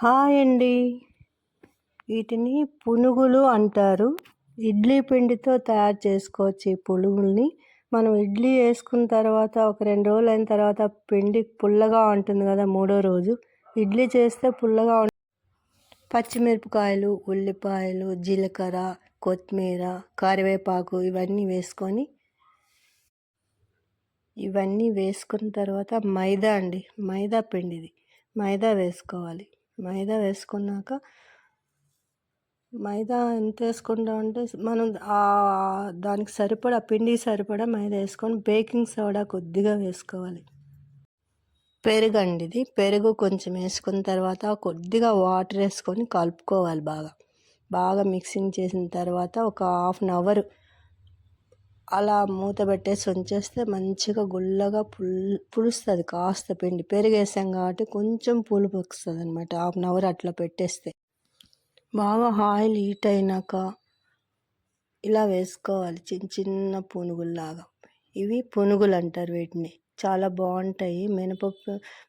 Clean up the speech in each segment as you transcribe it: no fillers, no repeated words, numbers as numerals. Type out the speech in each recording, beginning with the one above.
Hi అండి. వీటిని పునుగులు అంటారు. ఇడ్లీ పిండితో తయారు చేసుకోవచ్చు ఈ పునుగుల్ని. మనం ఇడ్లీ వేసుకున్న తర్వాత ఒక 2 రోజులు అయిన తర్వాత పిండి పుల్లగా ఉంటుంది కదా, మూడో రోజు ఇడ్లీ చేస్తే పుల్లగా పచ్చిమిరపకాయలు, ఉల్లిపాయలు, జీలకర్ర, కొత్తిమీర, కరివేపాకు ఇవన్నీ వేసుకున్న తర్వాత మైదా పిండిది మైదా వేసుకోవాలి. మైదా వేసుకున్నాక మైదా ఎంత వేసుకుంటామంటే మనం దానికి సరిపడా పిండికి సరిపడా మైదా వేసుకొని బేకింగ్ సోడా కొద్దిగా వేసుకోవాలి. ఇది పెరుగు కొంచెం వేసుకున్న తర్వాత కొద్దిగా వాటర్ వేసుకొని కలుపుకోవాలి. బాగా మిక్సింగ్ చేసిన తర్వాత ఒక హాఫ్ అన్ అవర్ అలా మూత పెట్టేసి ఉంచేస్తే మంచిగా గుల్లగా పులుస్తుంది. కాస్త పెరుగు వేసాం కాబట్టి కొంచెం పులుపు వస్తుంది అనమాట. హాఫ్ అన్ అవర్ అట్లా పెట్టేస్తే బాగా ఆయిల్ హీట్ అయినాక ఇలా వేసుకోవాలి, చిన్న చిన్న పునుగుల్లాగా. ఇవి పునుగులు అంటారు వీటిని. చాలా బాగుంటాయి.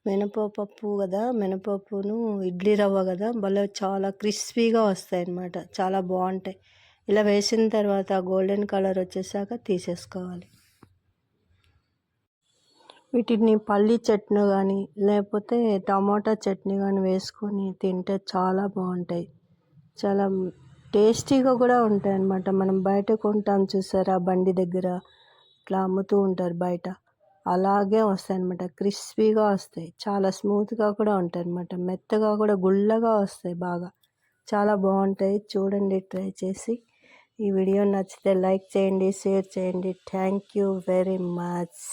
మినపప్పు కదా, మినపప్పును ఇడ్లీ రవ్వ కదా, భలే చాలా క్రిస్పీగా వస్తాయి అన్నమాట. చాలా బాగుంటాయి. ఇలా వేసిన తర్వాత గోల్డెన్ కలర్ వచ్చేసాక తీసేసుకోవాలి. వీటిని పల్లీ చట్నీ కానీ లేకపోతే టమాటా చట్నీ కానీ వేసుకొని తింటే చాలా బాగుంటాయి. చాలా టేస్టీగా కూడా ఉంటాయి అన్నమాట. మనం బయట కొంటాం చూసారా, బండి దగ్గర ఇట్లా అమ్ముతూ ఉంటారు బయట, అలాగే వస్తాయి అన్నమాట. క్రిస్పీగా వస్తాయి, చాలా స్మూత్గా కూడా ఉంటాయి అన్నమాట. మెత్తగా కూడా గుల్లగా వస్తాయి బాగా. చాలా బాగుంటాయి. చూడండి, ట్రై చేసి. ఈ వీడియో నచ్చితే లైక్ చేయండి, షేర్ చేయండి. Thank you very much.